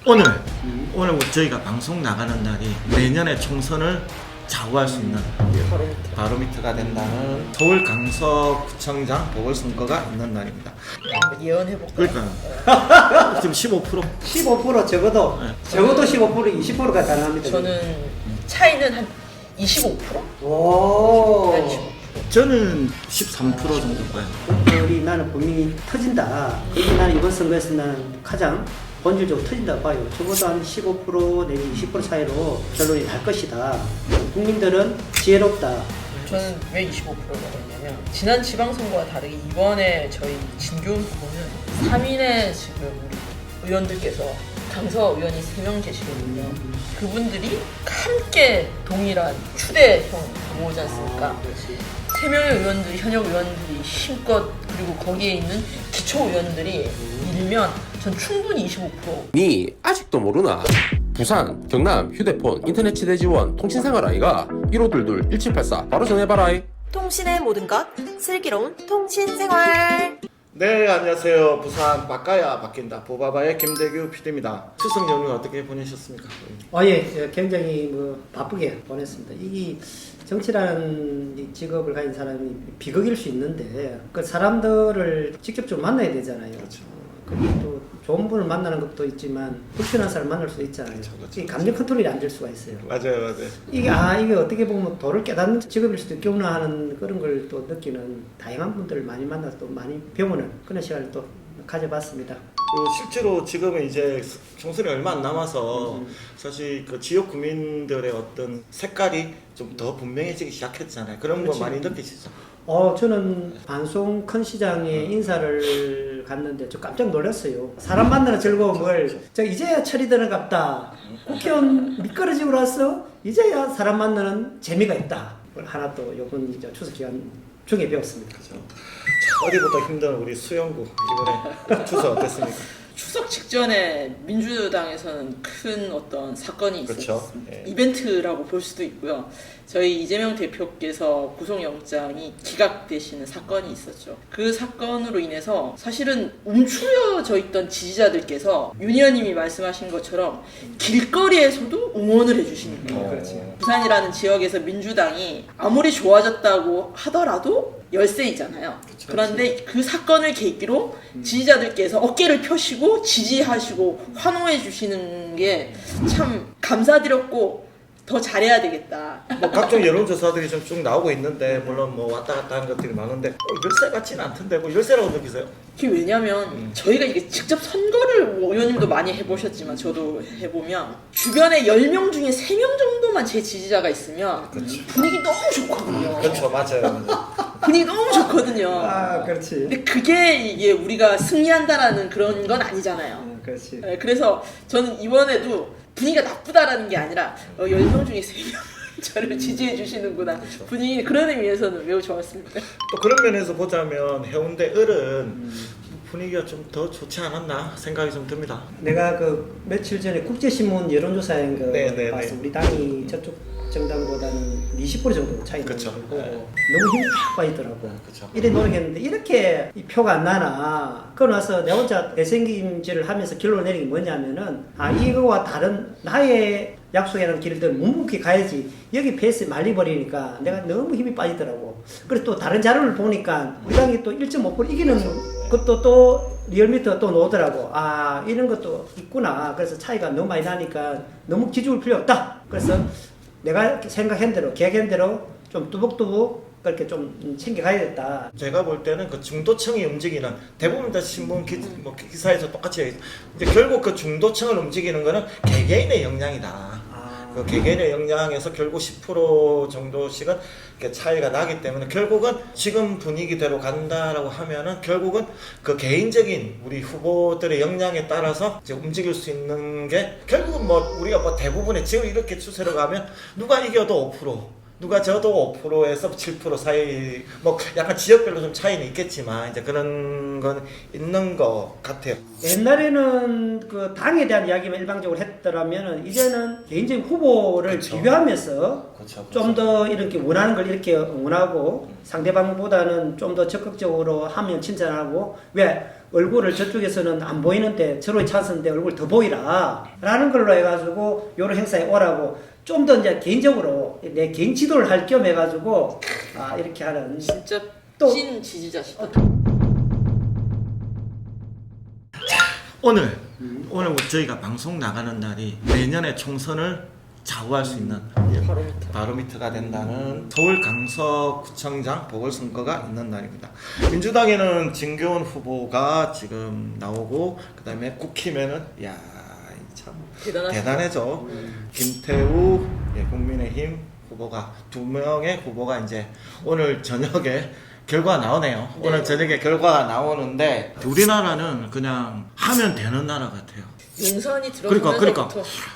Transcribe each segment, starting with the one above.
오늘 저희가 방송 나가는 날이 내년에 총선을 좌우할 수 있는 바로미터가 된다는 서울 강서구청장 보궐선거가 있는 날입니다. 예언해볼까요? 그러니까 지금 15%? 15% 적어도 네. 적어도 15% 20%가 가능합니다. 저는 차이는 한 25%? 오. 한 25%. 저는 13% 정도 봐요. 우리 나는 분명히 터진다. 그래서 나는 이번 선거에서 나는 가장 본질적으로 터진다고 봐요. 적어도 한 15% 내지 20% 차이로 결론이 날 것이다. 국민들은 지혜롭다. 저는 왜 25%라고 했냐면 지난 지방선거와 다르게 이번에 저희 진교훈 후보는 3인의 지금 우리 의원들께서 강서 의원이 3명 계시거든요. 그분들이 함께 동일한 추대형 후보지 않습니까? 그렇지. 3명의 의원들이, 현역 의원들이 힘껏, 그리고 거기에 있는 기초 의원들이 밀면 전 충분히 25%. 니 아직도 모르나? 부산, 경남, 휴대폰, 인터넷 치대 지원, 통신생활 아이가 1522-1784 바로 전해봐라. 통신의 모든 것 슬기로운 통신생활. 네, 안녕하세요. 부산 바꿔야 바뀐다. 보바바의 김대규 PD입니다. 추석 연휴 어떻게 보내셨습니까? 예, 굉장히 바쁘게 보냈습니다. 이 정치라는 이 직업을 가진 사람이 비극일 수 있는데 그 사람들을 직접적으로 만나야 되잖아요. 그렇죠. 그리고 또 좋은 분을 만나는 것도 있지만 불편한 사람을 만날 수도 있잖아요. 그렇죠. 이 감정 컨트롤이 안 될 수가 있어요. 맞아요. 이게 어떻게 보면 도를 깨닫는 직업일 수도 있겠구나 하는 그런 걸 또 느끼는 다양한 분들을 많이 만나서 또 많이 배우는 그런 시간을 또 가져봤습니다. 실제로 지금은 이제 총선이 얼마 안 남아서 사실 그 지역 구민들의 어떤 색깔이 좀 더 분명해지기 시작했잖아요. 그런 거 그렇지. 많이 느끼시죠? 저는 반송 큰 시장에 인사를 갔는데 저 깜짝 놀랐어요. 사람 만나는 즐거움을 저 이제야 철이 드는 갑다. 국회의원 미끄러지고 왔어? 이제야 사람 만나는 재미가 있다. 그걸 하나 또 이번 추석 기간 중에 배웠습니다. 그렇죠. 자, 어디부터 힘든 우리 수영구 이번에 추석 어땠습니까? 추석 직전에 민주당에서는 큰 어떤 사건이 그렇죠. 있었습니다. 예. 이벤트라고 볼 수도 있고요. 저희 이재명 대표께서 구속영장이 기각되시는 사건이 있었죠. 그 사건으로 인해서 사실은 움츠려져 있던 지지자들께서 윤 의원님이 말씀하신 것처럼 길거리에서도 응원을 해주시는 거예요. 그렇지. 부산이라는 지역에서 민주당이 아무리 좋아졌다고 하더라도 열세이잖아요. 그런데 그 사건을 계기로 지지자들께서 어깨를 펴시고 지지하시고 환호해 주시는 게 참 감사드렸고 더 잘해야 되겠다. 뭐 각종 여론조사들이 좀 쭉 나오고 있는데 물론 뭐 왔다 갔다 하는 것들이 많은데 열세 같지는 않던데 뭐 열세라고 느끼세요? 그게 왜냐면 저희가 이게 직접 선거를 뭐 의원님도 많이 해보셨지만 저도 해보면 주변에 10명 중에 3명 정도만 제 지지자가 있으면 분위기 너무 좋거든요. 그렇죠, 맞아요. 분위기 너무 좋거든요. 그렇지. 근데 그게 이게 우리가 승리한다라는 그런 건 아니잖아요. 그렇지. 네, 그래서 저는 이번에도 분위기가 나쁘다라는 게 아니라 10명 중에 3명 저를 지지해 주시는구나. 그렇죠. 분위기 그런 의미에서는 매우 좋았습니다. 또 그런 면에서 보자면 해운대 을은 분위기가 좀 더 좋지 않았나 생각이 좀 듭니다. 내가 그 며칠 전에 국제신문 여론조사인 거 네. 봤어. 우리 당이 저쪽 정당보다는 20% 정도 차이 나는 그쵸. 걸 보고 네. 너무 힘이 팍 빠지더라고. 그쵸. 이래 노력했는데 이렇게 이 표가 안 나나. 그러고 나서 내 혼자 대생김질을 하면서 결론을 내린 게 뭐냐면은 이거와 다른 나의 약속에는 길들 묵묵히 가야지. 여기 페이스에 말리버리니까 내가 너무 힘이 빠지더라고. 그래서 또 다른 자료를 보니까 우리 당이 또 1.5% 이기는 것도 또 리얼미터가 또 나오더라고. 이런 것도 있구나. 그래서 차이가 너무 많이 나니까 너무 기죽을 필요 없다. 그래서 내가 생각한 대로, 계획한 대로 좀 뚜벅뚜벅 그렇게 좀 챙겨가야겠다. 제가 볼 때는 그 중도층이 움직이는 대부분 다 신문 기사에서 똑같이 이제 결국 그 중도층을 움직이는 거는 개개인의 역량이다. 그 개개인의 역량에서 결국 10% 정도씩은 차이가 나기 때문에 결국은 지금 분위기대로 간다라고 하면은 결국은 그 개인적인 우리 후보들의 역량에 따라서 이제 움직일 수 있는 게 결국은 뭐 우리가 뭐 대부분의 지금 이렇게 추세로 가면 누가 이겨도 5% 누가 져도 5%에서 7% 사이 뭐 약간 지역별로 좀 차이는 있겠지만 이제 그런 건 있는 것 같아요. 옛날에는 그 당에 대한 이야기만 일방적으로 했더라면은 이제는 개인적인 후보를 그렇죠. 비교하면서 그렇죠. 좀 더 이렇게 원하는 걸 이렇게 응원하고 상대방보다는 좀 더 적극적으로 하면 칭찬하고 왜 얼굴을 저쪽에서는 안 보이는데 저로의 찬스인데 얼굴 더 보이라 라는 걸로 해가지고 요런 행사에 오라고 좀 더 이제 개인적으로 내 개인 지도를 할 겸 해가지고 이렇게 하는 진짜 또- 찐 지지자시다. 오늘 뭐 저희가 방송 나가는 날이 내년의 총선을 좌우할 수 있는 바로미터가 된다는 서울 강서구청장 보궐선거가 있는 날입니다. 민주당에는 진교훈 후보가 지금 나오고 그다음에 국힘에는 참 대단해져. 김태우 국민의힘 후보가 2명의 후보가 이제 오늘 저녁에 결과가 나오네요. 네. 오늘 저녁에 결과가 나오는데 우리나라는 그냥 하면 되는 나라 같아요. 용산이 들어서면서부터 그러니까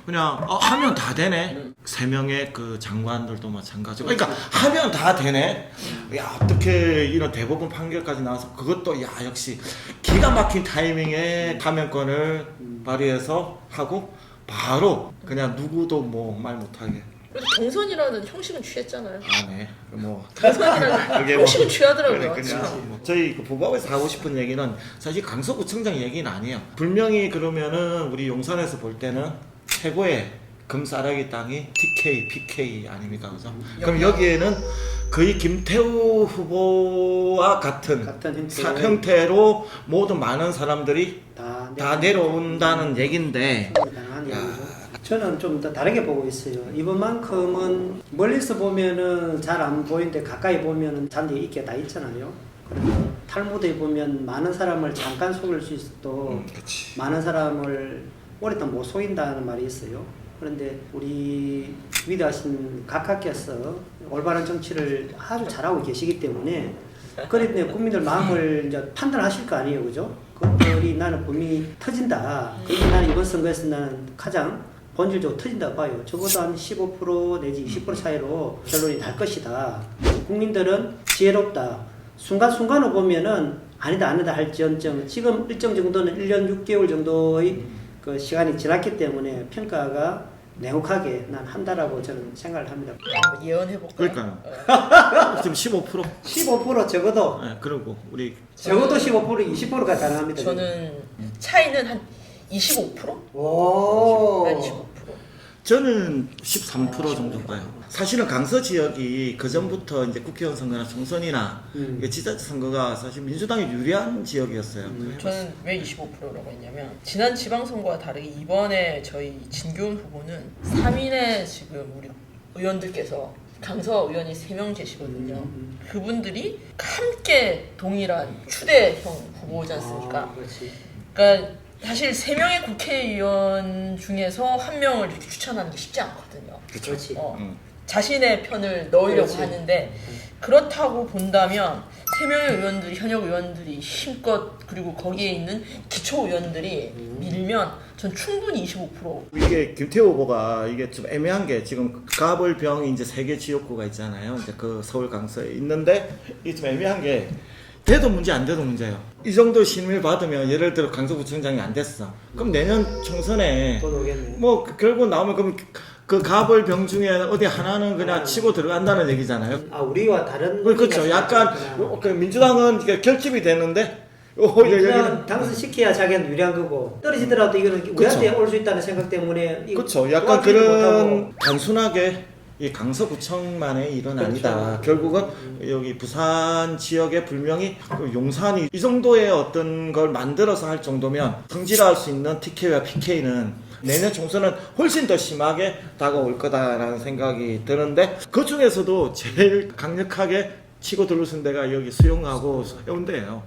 그냥 하면 다 되네. 3명의 그 장관들도 마찬가지고. 그러니까 하면 다 되네. 야, 어떻게 이런 대법원 판결까지 나와서 그것도 역시 기가 막힌 타이밍에 파면권을 발휘해서 하고 바로 그냥 누구도 뭐 말 못하게. 그래도 경선이라는 형식은 취했잖아요. 네. 뭐 경선이라는 그게 형식은 취하더라고요. 그냥 저희 그 부부하고서 하고 싶은 얘기는 사실 강서구청장 얘기는 아니에요. 분명히 그러면은 우리 용산에서 볼 때는 최고의 금싸라기 땅이 TK, PK 아닙니까, 그죠? 그럼 여기에는 거의 김태우 후보와 같은 형태로 모든 많은 사람들이 다 내려온다는 얘기인데. 가능한 얘기죠. 저는 좀 더 다르게 보고 있어요. 이번만큼은 멀리서 보면은 잘 안 보이는데 가까이 보면은 잔디 있게 다 있잖아요. 그리고 탈무드에 보면 많은 사람을 잠깐 속일 수 있어도 많은 사람을 오랫동안 못 속인다는 말이 있어요. 그런데 우리 위대하신 각하께서 올바른 정치를 아주 잘하고 계시기 때문에 그런데 국민들 마음을 이제 판단하실 거 아니에요, 그죠? 그것들이 나는 분명히 터진다. 그게 나는 이번 선거에서 나는 가장 본질적으로 터진다고 봐요. 적어도 한 15% 내지 20% 차이로 결론이 날 것이다. 국민들은 지혜롭다. 순간순간을 보면은 아니다 할지언정 지금 일정 정도는 1년 6개월 정도의 그 시간이 지났기 때문에 평가가 냉혹하게 난 한다라고 저는 생각을 합니다. 예언해볼까요? 그러니까요. 지금 15%? 15% 적어도 네, 그리고 우리 적어도 15% 20%가 가능합니다. 저는 차이는 한 25%? 오. 한 25%. 저는 13% 정도 봐요. 사실은 강서 지역이 그 전부터 이제 국회의원 선거나 총선이나 지자체 선거가 사실 민주당이 유리한 지역이었어요. 저는 왜 25%라고 했냐면 지난 지방선거와 다르게 이번에 저희 진교훈 후보는 3인의 지금 우리 의원들께서 강서 의원이 3명 계시거든요. 그분들이 함께 동일한 추대형 후보지 않습니까? 그렇지. 그러니까 사실 3명의 국회의원 중에서 한 명을 이렇게 추천하는 게 쉽지 않거든요. 그렇지. 자신의 편을 넣으려고 그렇지. 하는데 그렇다고 본다면 3명의 의원들이 현역 의원들이 힘껏 그리고 거기에 있는 기초 의원들이 밀면 전 충분히 25%. 이게 김태호 후보가 이게 좀 애매한 게 지금 가벌병이 이제 3개 지역구가 있잖아요. 이제 그 서울 강서에 있는데 이게 좀 애매한 게 돼도 문제 안 돼도 문제예요. 이 정도 신임을 받으면 예를 들어 강서구청장이 안 됐어. 그럼 내년 총선에 또 오겠네. 뭐 결국 나오면 그럼 그 가벌병 중에 어디 하나는 그냥 치고 들어간다는 얘기잖아요. 우리와 다른 그렇죠. 약간 그 민주당은 이게 결집이 되는데 오히려 여기는 당선시켜야 자기는 유리한 거고 떨어지더라도 이거는 우리한테 올 수 있다는 생각 때문에 그렇죠. 약간 도와주지 그런 못하고. 단순하게 이 강서구청만의 일은 아니다. 결국은 여기 부산 지역의 불명이 그 용산이 이 정도의 어떤 걸 만들어서 할 정도면 성질할 수 있는 TK와 PK는 내년 총선은 훨씬 더 심하게 다가올 거다라는 생각이 드는데 그 중에서도 제일 강력하게 치고 들어선 데가 여기 수영하고 해운대예요.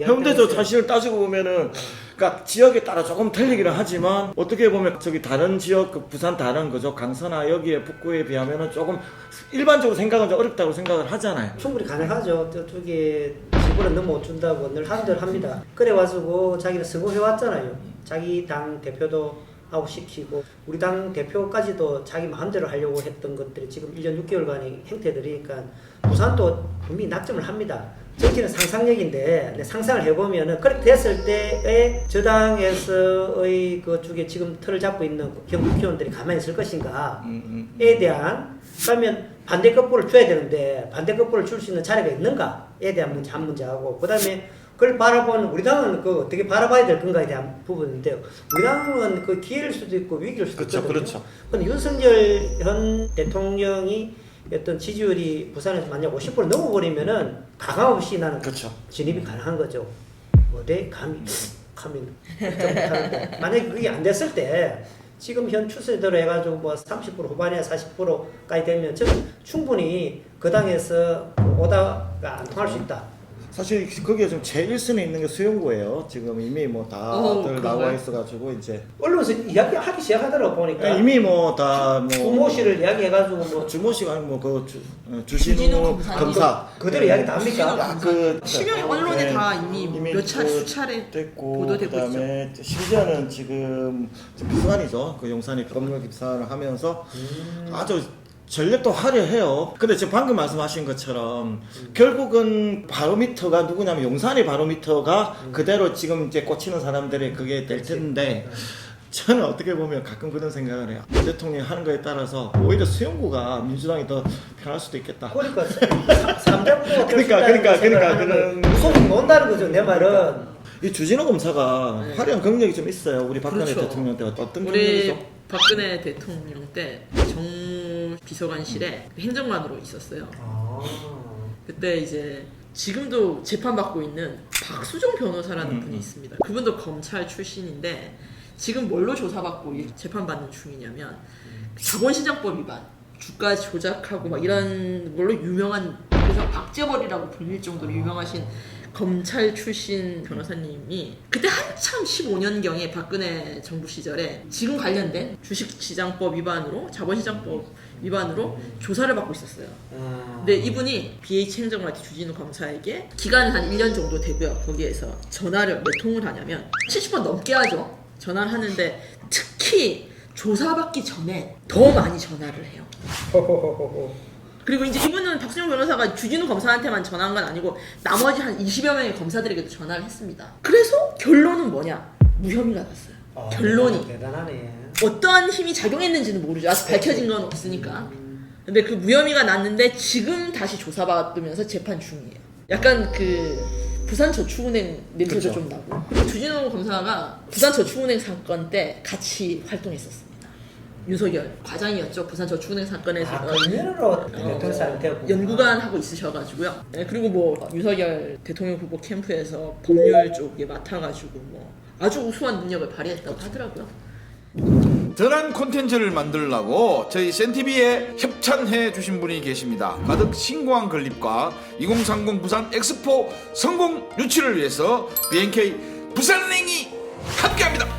해운대도 사실 따지고 보면은 그러니까 지역에 따라 조금 틀리기는 하지만 어떻게 보면 저기 다른 지역 그 부산 다른 거죠 강서나 여기에 북구에 비하면은 조금 일반적으로 생각은 좀 어렵다고 생각을 하잖아요. 충분히 가능하죠. 저쪽에 지구를 너무 못 준다고 늘 한들 합니다. 그래 가지고 자기는 서고해 왔잖아요. 자기 당 대표도 하고 시키고 우리 당 대표까지도 자기 마음대로 하려고 했던 것들이 지금 1년 6개월간의 행태들이니까 부산도 분명히 낙점을 합니다. 정치는 상상력인데 근데 상상을 해보면은 그렇게 됐을 때에 저당에서의 그쪽에 지금 틀을 잡고 있는 현 국회의원들이 가만히 있을 것인가에 대한 그러면 반대급부를 줘야 되는데 반대급부를 줄 수 있는 자리가 있는가에 대한 문제 한 문제하고 그 다음에 그걸 바라보는 우리 당은 그 어떻게 바라봐야 될 건가에 대한 부분인데요. 우리 당은 그 기회일 수도 있고 위기일 수도 그렇죠, 있거든요. 그렇죠. 근데 윤석열 현 대통령이 어떤 지지율이 부산에서 만약 50% 넘어버리면은 가감 없이 나는 그렇죠. 진입이 가능한 거죠. 어디 감히 못하는데 만약에 그게 안 됐을 때 지금 현 추세대로 해가지고 뭐 30% 후반이나 40%까지 되면 충분히 그 당에서 오다가 안 통할 수 있다. 사실 거기에 좀 제일 선에 있는 게 수용구예요. 지금 이미 뭐 다들 나와 그런가요? 있어가지고 이제 언론에서 이야기하기 시작하더라고 보니까 이미 뭐 다 뭐 부모 씨를 이야기해가지고 뭐 주모씨가 아니고 뭐그 주진우 주진우 검사. 검사 그대로 이야기 다 합니까? 그 실명 언론에 네, 다 이미 몇 차 그 수차례 됐고 보도되고 그다음에 심지어는 지금 비서관이죠. 그 용산이 법률 기사를 하면서 아주 전력도 화려해요. 근데 지금 방금 말씀하신 것처럼 결국은 바로미터가 누구냐면 용산의 바로미터가 그대로 지금 이제 꽂히는 사람들이 그게 될 텐데 저는 어떻게 보면 가끔 그런 생각을 해요. 문 대통령이 하는 거에 따라서 오히려 수용구가 민주당이 더 편할 수도 있겠다. 그러니까 삼자부도가 그러니까 그런 속이 논다는 거죠. 내 말은 이 주진우 검사가 네. 화려한 경력이 좀 있어요. 우리 박근혜 그렇죠. 대통령 때 어떤 우리 경력이죠? 박근혜 대통령 때 정무비서관실에 행정관으로 있었어요. 그때 이제 지금도 재판받고 있는 박수종 변호사라는 분이 있습니다. 그분도 검찰 출신인데 지금 뭘로 조사받고 재판받는 중이냐면 자본시장법 위반, 주가 조작하고 막 이런 걸로 유명한 그래서 박재벌이라고 불릴 정도로 유명하신 검찰 출신 변호사님이 그때 한참 15년경에 박근혜 정부 시절에 지금 관련된 주식시장법 위반으로 자본시장법 위반으로 조사를 받고 있었어요. 근데 이분이 BH 행정관한테 주진우 검사에게 기간이 한 1년 정도 되고요. 거기에서 전화를 몇 통을 하냐면 70번 넘게 하죠. 전화를 하는데 특히 조사받기 전에 더 많이 전화를 해요. 그리고 이제 이분은 박수영 변호사가 주진우 검사한테만 전화한 건 아니고 나머지 한 20여 명의 검사들에게도 전화를 했습니다. 그래서 결론은 뭐냐? 무혐의가 났어요. 결론이. 대단하네. 어떠한 힘이 작용했는지는 모르죠. 아직 밝혀진 건 없으니까. 근데 그 무혐의가 났는데 지금 다시 조사받으면서 재판 중이에요. 약간 그 부산저축은행 냄새도 그쵸. 좀 나고. 그리고 주진우 검사가 부산저축은행 사건 때 같이 활동했었습니다. 윤석열 과장이었죠. 부산저축은행 사건에서 그 면으로 대통령한테 연구관 하고 있으셔가지고요. 네, 그리고 뭐 윤석열 대통령 후보 캠프에서 법률 쪽에 맡아가지고 뭐 아주 우수한 능력을 발휘했다고 하더라고요. 든한 콘텐츠를 만들려고 저희 센TV에 협찬해 주신 분이 계십니다. 가득 신고한 건립과 2030 부산 엑스포 성공 유치를 위해서 BNK 부산은행이 함께합니다.